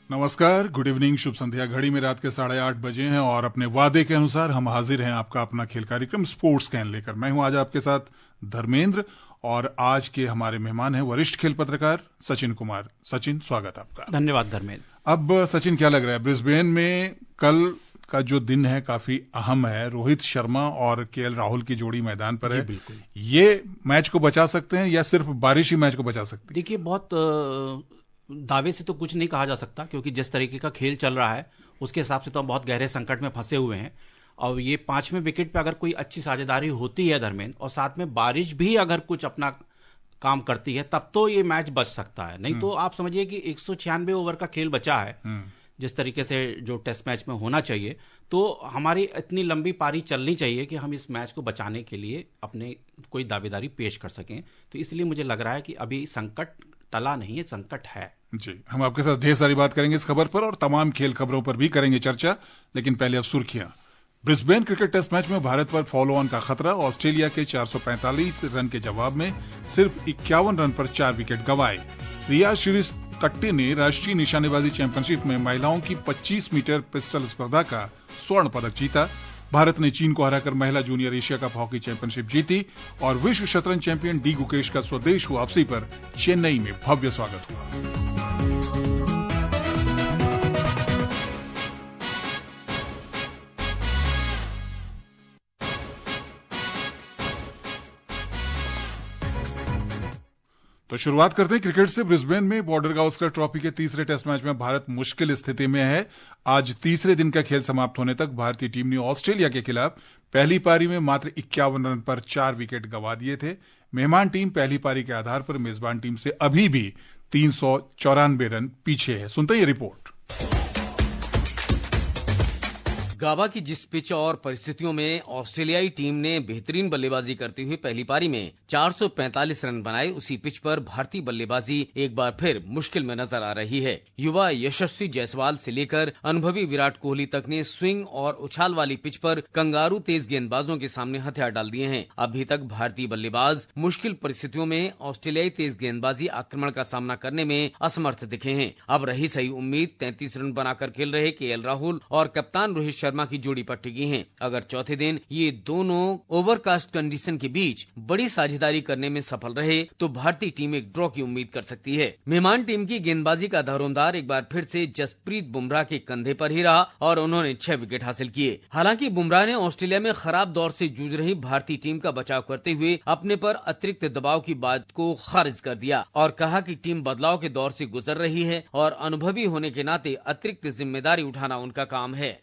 नमस्कार, good evening, शुभ संध्या। घड़ी में रात के 8:30 बजे हैं और अपने वादे के अनुसार हम हाजिर हैं आपका अपना खेल कार्यक्रम स्पोर्ट्स कैन लेकर। मैं हूं आज आपके साथ धर्मेंद्र और आज के हमारे मेहमान हैं वरिष्ठ खेल पत्रकार सचिन कुमार। सचिन, स्वागत आपका। धन्यवाद धर्मेंद्र। अब सचिन, क्या लग रहा है, ब्रिस्बेन में कल का जो दिन है काफी अहम है। रोहित शर्मा और केएल राहुल की जोड़ी मैदान पर है। बिल्कुल। ये मैच को बचा सकते हैं या सिर्फ बारिश ही मैच को बचा सकती है? देखिए, बहुत दावे से तो कुछ नहीं कहा जा सकता, क्योंकि जिस तरीके का खेल चल रहा है उसके हिसाब से तो हम बहुत गहरे संकट में फंसे हुए हैं। और ये 5वें विकेट पे अगर कोई अच्छी साझेदारी होती है धर्मेंद्र, और साथ में बारिश भी अगर कुछ अपना काम करती है, तब तो ये मैच बच सकता है। नहीं तो आप समझिए कि 196 ओवर का खेल बचा है, जिस तरीके से जो टेस्ट मैच में होना चाहिए, तो हमारी इतनी लंबी पारी चलनी चाहिए कि हम इस मैच को बचाने के लिए अपने कोई दावेदारी पेश कर सकें। तो इसलिए मुझे लग रहा है कि अभी संकट टला नहीं है, संकट है। जी, हम आपके साथ ढेर सारी बात करेंगे इस खबर पर और तमाम खेल खबरों पर भी करेंगे चर्चा। लेकिन पहले अब सुर्खियां। ब्रिस्बेन क्रिकेट टेस्ट मैच में भारत पर फॉलो ऑन का खतरा। ऑस्ट्रेलिया के 445 रन के जवाब में सिर्फ 51 रन पर 4 विकेट गंवाए। रिया श्रीकट्टी ने राष्ट्रीय निशानेबाजी चैंपियनशिप में महिलाओं की 25 मीटर पिस्टल स्पर्धा का स्वर्ण पदक जीता। भारत ने चीन को हराकर महिला junior Asia cup hockey championship जीती और विश्व शतरंज चैंपियन डी गुकेश का स्वदेश वापसी पर चेन्नई में भव्य स्वागत हुआ। तो शुरुआत करते हैं क्रिकेट से। ब्रिस्बेन में बॉर्डर गावस्कर ट्रॉफी के तीसरे टेस्ट मैच में भारत मुश्किल स्थिति में है। आज तीसरे दिन का खेल समाप्त होने तक भारतीय टीम ने ऑस्ट्रेलिया के खिलाफ पहली पारी में मात्र 51 रन पर 4 विकेट गंवा दिए थे। मेहमान टीम पहली पारी के आधार पर मेजबान टीम से अभी भी 394 रन पीछे है। सुनते हैं ये रिपोर्ट। गाबा की जिस पिच और परिस्थितियों में ऑस्ट्रेलियाई टीम ने बेहतरीन बल्लेबाजी करते हुए पहली पारी में 445 रन बनाए, उसी पिच पर भारतीय बल्लेबाजी एक बार फिर मुश्किल में नजर आ रही है। युवा यशस्वी जायसवाल से लेकर अनुभवी विराट कोहली तक ने स्विंग और उछाल वाली पिच पर कंगारू तेज गेंदबाजों के सामने हथियार डाल दिए हैं। अभी तक भारतीय बल्लेबाज मुश्किल परिस्थितियों में ऑस्ट्रेलियाई तेज गेंदबाजी आक्रमण का सामना करने में असमर्थ दिखे हैं। अब रही सही उम्मीद 33 रन बनाकर खेल रहे केएल राहुल और कप्तान रोहित शर्मा की जोड़ी पर टिकी है। अगर चौथे दिन ये दोनों ओवरकास्ट कंडीशन के बीच बड़ी साझेदारी करने में सफल रहे तो भारतीय टीम एक ड्रॉ की उम्मीद कर सकती है। मेहमान टीम की गेंदबाजी का धरोहर एक बार फिर से जसप्रीत बुमराह के कंधे पर ही रहा और उन्होंने 6 विकेट हासिल किए। हालांकि बुमराह ने ऑस्ट्रेलिया में खराब दौर से जूझ रही भारतीय टीम का बचाव करते हुए अपने पर अतिरिक्त दबाव की बात को खारिज कर दिया और कहा कि टीम बदलाव के दौर से गुजर रही है और अनुभवी होने के नाते अतिरिक्त जिम्मेदारी उठाना उनका काम है।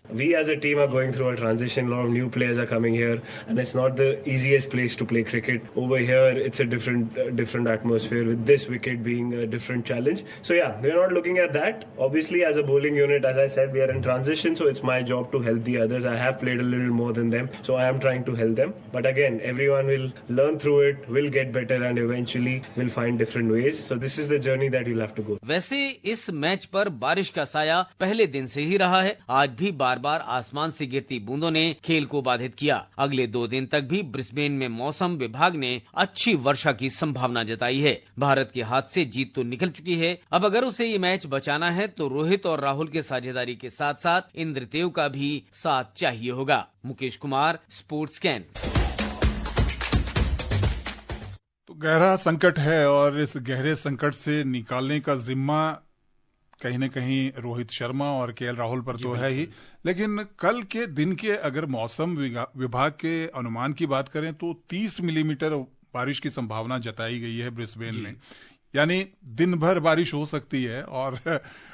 team are going through a transition. A lot of new players are coming here, and it's not the easiest place to play cricket. Over here, it's a different atmosphere with this wicket being a different challenge. So yeah, we're not looking at that. Obviously, as a bowling unit, as I said, we are in transition, so it's my job to help the others. I have played a little more than them, so I am trying to help them. But again, everyone will learn through it, will get better, and eventually will find different ways. So this is the journey that you'll have to go. वैसे इस match पर बारिश का साया पहले दिन से ही रहा है। आज भी बार बार आसमान से गिरती बूंदों ने खेल को बाधित किया। अगले 2 दिन तक भी ब्रिस्बेन में मौसम विभाग ने अच्छी वर्षा की संभावना जताई है। भारत के हाथ से जीत तो निकल चुकी है। अब अगर उसे ये मैच बचाना है तो रोहित और राहुल के साझेदारी के साथ साथ इंद्रदेव का भी साथ चाहिए होगा। Mukesh Kumar, sports can. तो गहरा संकट है और इस गहरे संकट से निकालने का जिम्मा कहीं न कहीं रोहित शर्मा और केएल राहुल पर तो है ही। लेकिन कल के दिन के अगर मौसम विभाग के अनुमान की बात करें तो 30 मिलीमीटर बारिश की संभावना जताई गई है ब्रिस्बेन में, यानी दिन भर बारिश हो सकती है। और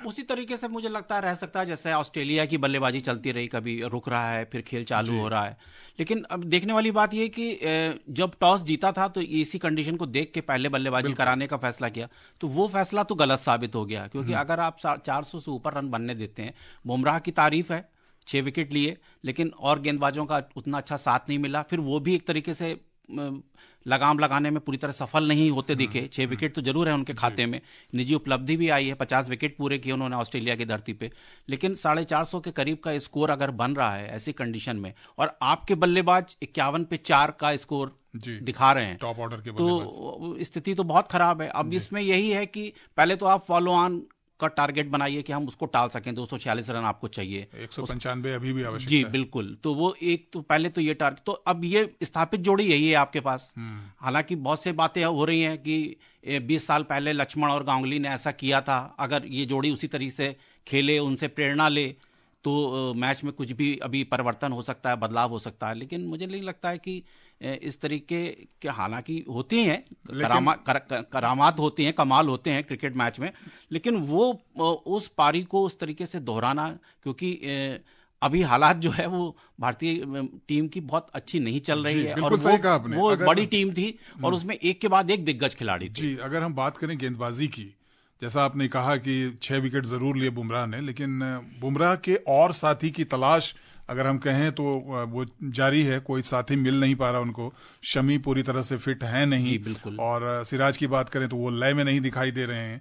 उसी तरीके से मुझे लगता है रह सकता है जैसे ऑस्ट्रेलिया की बल्लेबाजी चलती रही, कभी रुक रहा है फिर खेल चालू हो रहा है। लेकिन अब देखने वाली बात यह कि जब टॉस जीता था तो इसी कंडीशन को देख के पहले बल्लेबाजी कराने का फैसला किया, तो वो फैसला तो गलत साबित हो गया। क्योंकि अगर आप 400 से ऊपर रन बनने देते हैं, बुमराह की तारीफ है, 6 विकेट लिए, लेकिन और गेंदबाजों का उतना अच्छा साथ नहीं मिला। फिर वो भी एक तरीके से लगाम लगाने में पूरी तरह सफल नहीं होते दिखे। 6 विकेट तो जरूर है उनके खाते में, निजी उपलब्धि भी आई है, 50 विकेट पूरे किए उन्होंने ऑस्ट्रेलिया की धरती पे। लेकिन 450 के करीब का स्कोर अगर बन रहा है ऐसी कंडीशन में और आपके बल्लेबाज 51 पे 4 का स्कोर दिखा रहे हैं, टॉप ऑर्डर के तो स्थिति तो बहुत खराब है। अब इसमें यही है कि पहले तो आप फॉलो ऑन का टारगेट बनाइए कि हम उसको टाल सकें, 246 रन आपको चाहिए, 195 अभी भी आवश्यक जी है। बिल्कुल। तो वो एक तो पहले तो ये टारगेट, तो अब ये स्थापित जोड़ी यही है आपके पास। हालांकि बहुत से बातें हो रही हैं कि 20 साल पहले लक्ष्मण और गांगुली ने ऐसा किया था, अगर ये जोड़ी उसी तरीके से खेले, उनसे प्रेरणा ले तो मैच में कुछ भी अभी परिवर्तन हो सकता है, बदलाव हो सकता है। लेकिन मुझे नहीं लगता है कि इस तरीके के, हालांकि होती हैं करामात होती हैं, कमाल होते हैं क्रिकेट मैच में, लेकिन वो उस पारी को उस तरीके से दोहराना, क्योंकि अभी हालात जो है वो भारतीय टीम की बहुत अच्छी नहीं चल रही है, और वो बड़ी टीम थी और उसमें एक के बाद एक दिग्गज खिलाड़ी थे। जी, अगर हम बात करें गेंदबाजी की, जैसा आपने कहा कि 6 विकेट जरूर लिए बुमराह ने, लेकिन बुमराह के और साथी की तलाश अगर हम कहें तो वो जारी है। कोई साथी मिल नहीं पा रहा उनको। शमी पूरी तरह से फिट है नहीं। जी बिल्कुल। और सिराज की बात करें तो वो लय में नहीं दिखाई दे रहे हैं।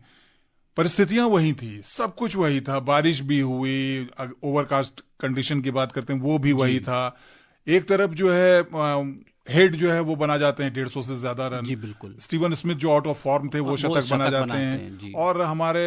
परिस्थितियां वही थी, सब कुछ वही था, बारिश भी हुई, ओवरकास्ट कंडीशन की बात करते हैं वो भी वही था। एक तरफ जो है हेड जो है वो बना जाते हैं 150 से ज्यादा रन। जी बिल्कुल। स्टीवन स्मिथ जो आउट ऑफ फॉर्म थे वो शतक बना जाते हैं। और हमारे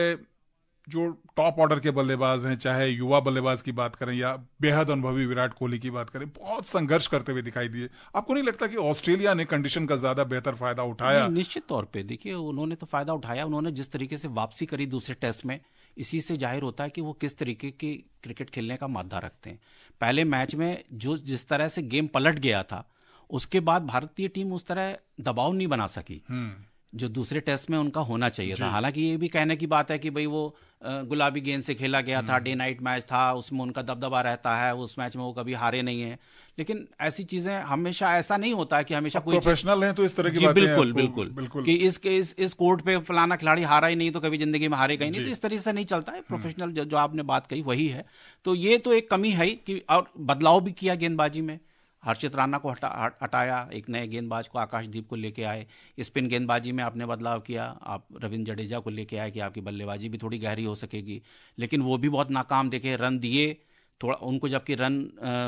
जो टॉप ऑर्डर के बल्लेबाज हैं, चाहे युवा बल्लेबाज की बात करें या बेहद अनुभवी विराट कोहली की बात करें, बहुत संघर्ष करते हुए दिखाई दिए। आपको नहीं लगता कि ऑस्ट्रेलिया ने कंडीशन का ज्यादा बेहतर फायदा उठाया? निश्चित तौर पे देखिए, उन्होंने तो फायदा उठाया। उन्होंने जिस तरीके से वापसी करी दूसरे टेस्ट में, इसी से जाहिर होता है कि वो किस तरीके की क्रिकेट खेलने का मादा रखते हैं। पहले मैच में जो जिस तरह से गेम पलट गया था, उसके बाद भारतीय टीम उस तरह दबाव नहीं बना सकी जो दूसरे टेस्ट में उनका होना चाहिए था। हालांकि ये भी कहने की बात है कि भाई वो गुलाबी गेंद से खेला गया था, डे नाइट मैच था, उसमें उनका दबदबा रहता है, उस मैच में वो कभी हारे नहीं है। लेकिन ऐसी चीजें हमेशा, ऐसा नहीं होता है कि हमेशा कोई प्रोफेशनल है तो इस तरह की बातें बिल्कुल कि इस कोर्ट पे फलाना खिलाड़ी हारा ही नहीं तो कभी जिंदगी में हारेगा ही नहीं, तो इस तरीके से नहीं चलता है। प्रोफेशनल जो आपने बात कही वही है। तो ये तो एक कमी है कि, और बदलाव भी किया गेंदबाजी में। हर्षित राणा को हटाया, एक नए गेंदबाज को, आकाशदीप को लेके आए। स्पिन गेंदबाजी में आपने बदलाव किया, आप रविंद्र जडेजा को लेके आए कि आपकी बल्लेबाजी भी थोड़ी गहरी हो सकेगी। लेकिन वो भी बहुत नाकाम देखे। रन दिए थोड़ा उनको, जबकि रन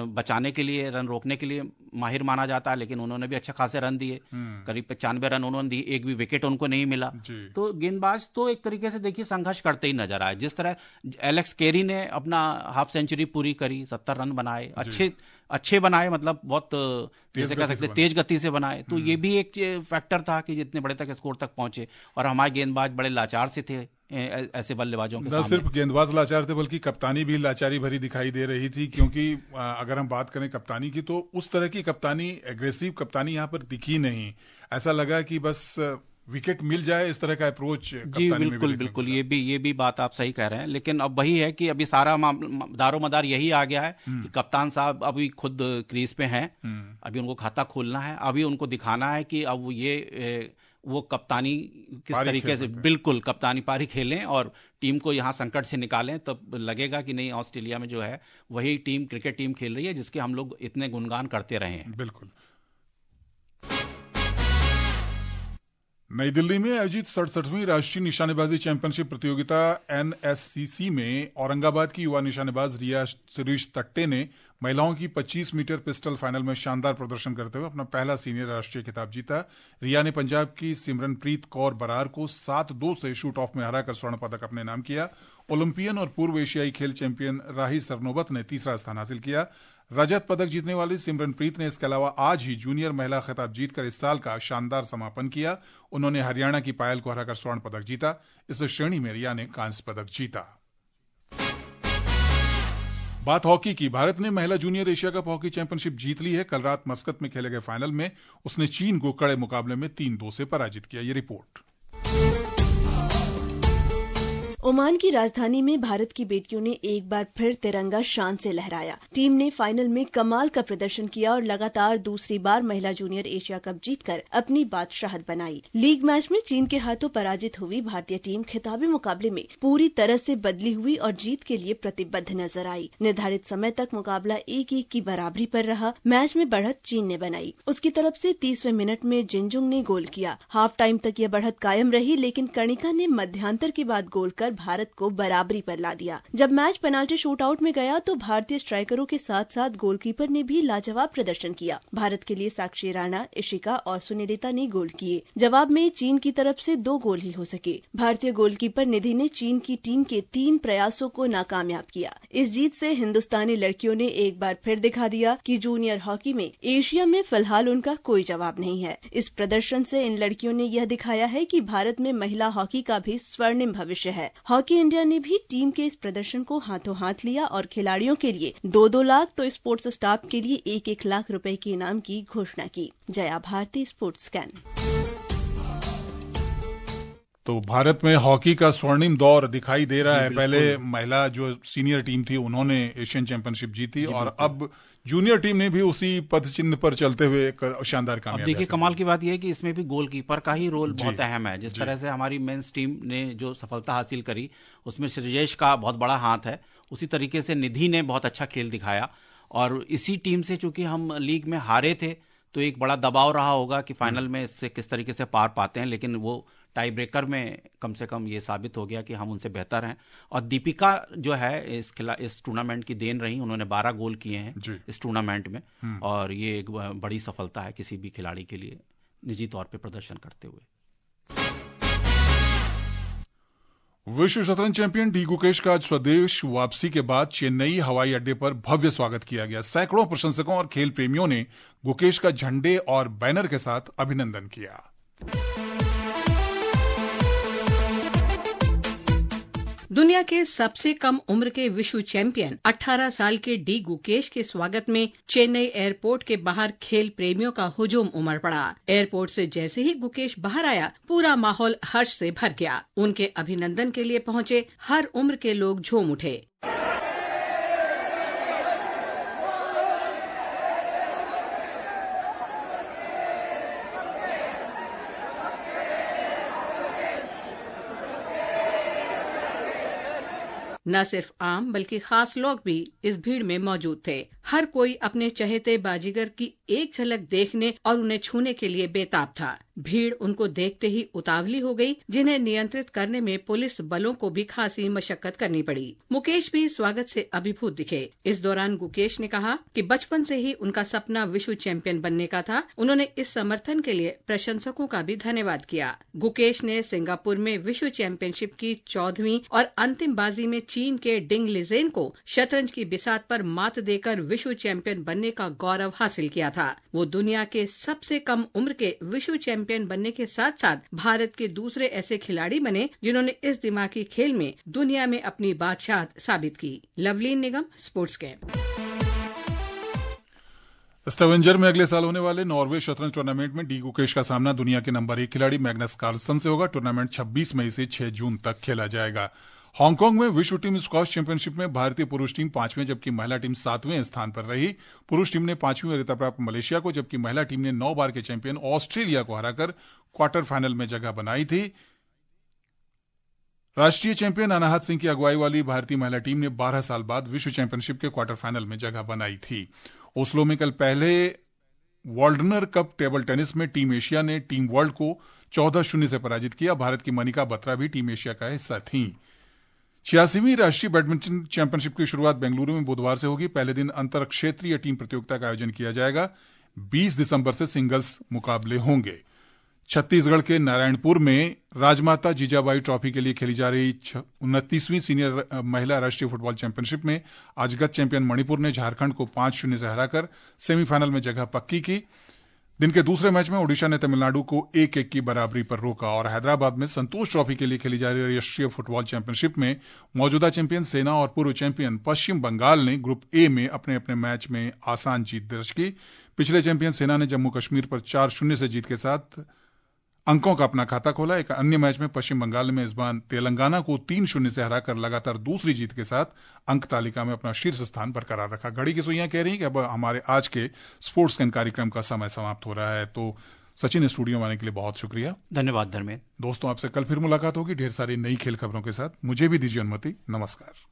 बचाने के लिए, रन रोकने के लिए माहिर माना जाता है, लेकिन उन्होंने भी अच्छा खासे रन दिए, करीब 95 रन उन्होंने दिए, एक भी विकेट उनको नहीं मिला। तो गेंदबाज तो एक तरीके से देखिए संघर्ष करते ही नजर आए। जिस तरह एलेक्स केरी ने अपना हाफ सेंचुरी पूरी करी, 70 रन बनाए, अच्छे बनाए, मतलब बहुत जैसे कह सकते तेज गति से बनाए। तो ये भी एक फैक्टर था कि जितने बड़े तक स्कोर तक पहुंचे। और हमारे गेंदबाज बड़े लाचार से थे ऐसे बल्लेबाजों के सामने। न सिर्फ गेंदबाज लाचार थे बल्कि कप्तानी भी लाचारी भरी दिखाई दे रही थी, क्योंकि अगर हम बात करें कप्तानी की तो उस तरह की कप्तानी, एग्रेसिव कप्तानी यहाँ पर दिखी नहीं। ऐसा लगा कि बस विकेट मिल जाए, इस तरह का अप्रोच जी बिल्कुल ये भी बात आप सही कह रहे हैं। लेकिन अब वही है कि अभी सारा दारोमदार यही आ गया है कि कप्तान साहब अभी खुद क्रीज पे हैं, अभी उनको खाता खोलना है, अभी उनको दिखाना है कि अब वो कप्तानी किस तरीके से, बिल्कुल कप्तानी पारी खेलें और टीम को यहाँ संकट से निकालें। तब लगेगा कि नहीं, ऑस्ट्रेलिया में जो है वही टीम, क्रिकेट टीम खेल रही है जिसके हम लोग इतने गुणगान करते रहे हैं। बिल्कुल। नई दिल्ली में आयोजित 67वीं राष्ट्रीय निशानेबाजी चैंपियनशिप प्रतियोगिता NSCC में औरंगाबाद की युवा निशानेबाज रिया शिरीष तट्टे ने महिलाओं की 25 मीटर पिस्टल फाइनल में शानदार प्रदर्शन करते हुए अपना पहला सीनियर राष्ट्रीय खिताब जीता। रिया ने पंजाब की सिमरनप्रीत कौर बरार को 7-2 से शूट ऑफ में हराकर स्वर्ण पदक अपने नाम किया। ओलंपियन और पूर्व एशियाई खेल चैंपियन राही सरनोबत ने तीसरा स्थान हासिल किया। रजत पदक जीतने वाली सिमरनप्रीत ने इसके अलावा आज ही जूनियर महिला खिताब जीतकर इस साल का शानदार समापन किया। उन्होंने हरियाणा की पायल को हराकर स्वर्ण पदक जीता। इस श्रेणी में रिया ने कांस्य पदक जीता। बात हॉकी की। भारत ने महिला junior Asia cup hockey championship जीत ली है। कल रात मस्कत में खेले गए फाइनल में उसने चीन को कड़े मुकाबले में 3-2 से पराजित किया। ये रिपोर्ट। ओमान की राजधानी में भारत की बेटियों ने एक बार फिर तिरंगा शान से लहराया। टीम ने फाइनल में कमाल का प्रदर्शन किया और लगातार दूसरी बार महिला जूनियर एशिया कप जीतकर अपनी बादशाहत बनाई। लीग मैच में चीन के हाथों पराजित हुई भारतीय टीम खिताबी मुकाबले में पूरी तरह से बदली हुई और जीत के लिए प्रतिबद्ध नजर आई। निर्धारित समय तक मुकाबला 1-1 की बराबरी पर रहा। मैच में बढ़त चीन ने बनाई। उसकी तरफ से 30वें मिनट में जिनजुंग ने गोल किया। हाफ टाइम तक यह बढ़त कायम रही, लेकिन कणिका ने मध्यांतर के बाद गोल कर भारत को बराबरी पर ला दिया। जब मैच पेनाल्टी शूटआउट में गया तो भारतीय स्ट्राइकरों के साथ साथ गोलकीपर ने भी लाजवाब प्रदर्शन किया। भारत के लिए साक्षी राणा, इशिका और सुनीता ने गोल किए। जवाब में चीन की तरफ से 2 गोल ही हो सके। भारतीय गोलकीपर निधि ने चीन की टीम के 3 प्रयासों को नाकामयाब किया। इस जीत से हिंदुस्तानी लड़कियों ने एक बार फिर दिखा दिया कि जूनियर हॉकी में एशिया में फिलहाल उनका कोई जवाब नहीं है। इस प्रदर्शन से इन लड़कियों ने यह दिखाया है कि भारत में महिला हॉकी का भी स्वर्णिम भविष्य है। हॉकी इंडिया ने भी टीम के इस प्रदर्शन को हाथों हाथ लिया और खिलाड़ियों के लिए 2-2 लाख तो स्पोर्ट्स स्टाफ के लिए 1-1 लाख रुपए के इनाम की घोषणा की। Jaya Bharati, sports scan. तो भारत में हॉकी का स्वर्णिम दौर दिखाई दे रहा है। पहले महिला जो सीनियर टीम थी उन्होंने एशियन चैंपियनशिप जीती और अब जूनियर टीम ने भी उसी पद चिन्ह पर चलते हुए एक शानदार कामयाबी। देखिए, कमाल की बात यह है कि इसमें भी गोलकीपर का ही रोल बहुत अहम है। जिस तरह से हमारी मेंस टीम ने जो सफलता हासिल करी उसमें श्रेयस का बहुत बड़ा हाथ है, उसी तरीके से निधि ने बहुत अच्छा खेल दिखाया। और इसी टीम से चूंकि हम लीग में हारे थे तो एक बड़ा दबाव रहा होगा कि फाइनल में इससे किस तरीके से पार पाते हैं, लेकिन वो टाई ब्रेकर में कम से कम ये साबित हो गया कि हम उनसे बेहतर हैं। और दीपिका जो है इस टूर्नामेंट की देन रही, उन्होंने 12 गोल किए हैं इस टूर्नामेंट में और ये एक बड़ी सफलता है किसी भी खिलाड़ी के लिए निजी तौर पे प्रदर्शन करते हुए। विश्व शतरंज चैंपियन डी गुकेश का आज स्वदेश वापसी के बाद चेन्नई हवाई अड्डे पर भव्य स्वागत किया गया। सैकड़ों प्रशंसकों और खेल प्रेमियों ने गुकेश का झंडे और बैनर के साथ अभिनंदन किया। दुनिया के सबसे कम उम्र के विश्व चैंपियन 18 साल के डी गुकेश के स्वागत में चेन्नई एयरपोर्ट के बाहर खेल प्रेमियों का हुजूम उमड़ पड़ा। एयरपोर्ट से जैसे ही गुकेश बाहर आया, पूरा माहौल हर्ष से भर गया। उनके अभिनंदन के लिए पहुंचे हर उम्र के लोग झूम उठे। न सिर्फ आम बल्कि खास लोग भी इस भीड़ में मौजूद थे। हर कोई अपने चहेते बाजीगर की एक झलक देखने और उन्हें छूने के लिए बेताब था। भीड़ उनको देखते ही उतावली हो गई, जिन्हें नियंत्रित करने में पुलिस बलों को भी खासी मशक्कत करनी पड़ी। मुकेश भी स्वागत से अभिभूत दिखे। इस दौरान गुकेश ने कहा कि बचपन से ही उनका सपना विश्व चैंपियन बनने का था। उन्होंने इस समर्थन के लिए प्रशंसकों का भी धन्यवाद किया। गुकेश ने सिंगापुर में विश्व चैंपियनशिप की 14वीं और अंतिम बाजी में चीन के डिंग लिजेन को शतरंज की बिसात पर मात देकर विश्व चैंपियन बनने का गौरव हासिल किया था। वो दुनिया के सबसे कम उम्र के विश्व चैंपियन बनने के साथ साथ भारत के दूसरे ऐसे खिलाड़ी बने जिन्होंने इस दिमागी खेल में दुनिया में अपनी बादशाहत साबित की। लवलीन निगम, स्पोर्ट्स कैंप। स्टेवेंजर में अगले साल होने वाले नॉर्वे शतरंज टूर्नामेंट में डी गुकेश का सामना दुनिया के नंबर 1 खिलाड़ी मैग्नस कार्लसन से होगा। टूर्नामेंट 26 मई से 6 जून तक खेला जाएगा। हांगकांग में विश्व टीम स्क्वॉश चैंपियनशिप में भारतीय पुरुष टीम 5वें जबकि महिला टीम 7वें स्थान पर रही। पुरुष टीम ने 5वीं वरीयता प्राप्त मलेशिया को, जबकि महिला टीम ने 9 बार के चैंपियन ऑस्ट्रेलिया को हराकर क्वार्टर फाइनल में जगह बनाई थी। राष्ट्रीय चैंपियन अनाहत सिंह की अगुवाई वाली भारतीय महिला टीम ने 12 साल बाद विश्व चैंपियनशिप के क्वार्टर फाइनल में जगह बनाई थी। ओस्लो में कल पहले वर्ल्डनर कप टेबल टेनिस में टीम एशिया ने टीम वर्ल्ड को 14-0 से पराजित किया। भारत की मनिका बत्रा भी टीम एशिया का हिस्सा थीं। 86वीं राष्ट्रीय बैडमिंटन चैंपियनशिप की शुरुआत बेंगलुरु में बुधवार से होगी। पहले दिन अंतर क्षेत्रीय टीम प्रतियोगिता का आयोजन किया जाएगा। 20 दिसंबर से सिंगल्स मुकाबले होंगे। छत्तीसगढ़ के नारायणपुर में राजमाता जीजाबाई ट्रॉफी के लिए खेली जा रही 29वीं सीनियर महिला राष्ट्रीय फुटबॉल चैंपियनशिप में आज गत चैंपियन मणिपुर ने झारखंड को 5-0 से हराकर सेमीफाइनल में जगह पक्की की। दिन के दूसरे मैच में ओडिशा ने तमिलनाडु को 1-1 की बराबरी पर रोका। और हैदराबाद में संतोष ट्रॉफी के लिए खेली जा रही राष्ट्रीय फुटबॉल चैंपियनशिप में मौजूदा चैंपियन सेना और पूर्व चैंपियन पश्चिम बंगाल ने ग्रुप ए में अपने अपने मैच में आसान जीत दर्ज की। पिछले चैंपियन सेना ने जम्मू कश्मीर पर 4-0 से जीत के साथ अंकों का अपना खाता खोला। एक अन्य मैच में पश्चिम बंगाल ने मेजबान तेलंगाना को 3-0 से हराकर लगातार दूसरी जीत के साथ अंक तालिका में अपना शीर्ष स्थान बरकरार रखा। घड़ी की सुइयां कह रही कि अब हमारे आज के स्पोर्ट्स कैन कार्यक्रम का समय समाप्त हो रहा है। तो सचिन, स्टूडियो में आने के लिए बहुत शुक्रिया। धन्यवाद धर्मेंद्र। दोस्तों, आपसे कल फिर मुलाकात होगी ढेर सारी नई खेल खबरों के साथ। मुझे भी दीजिए अनुमति। नमस्कार।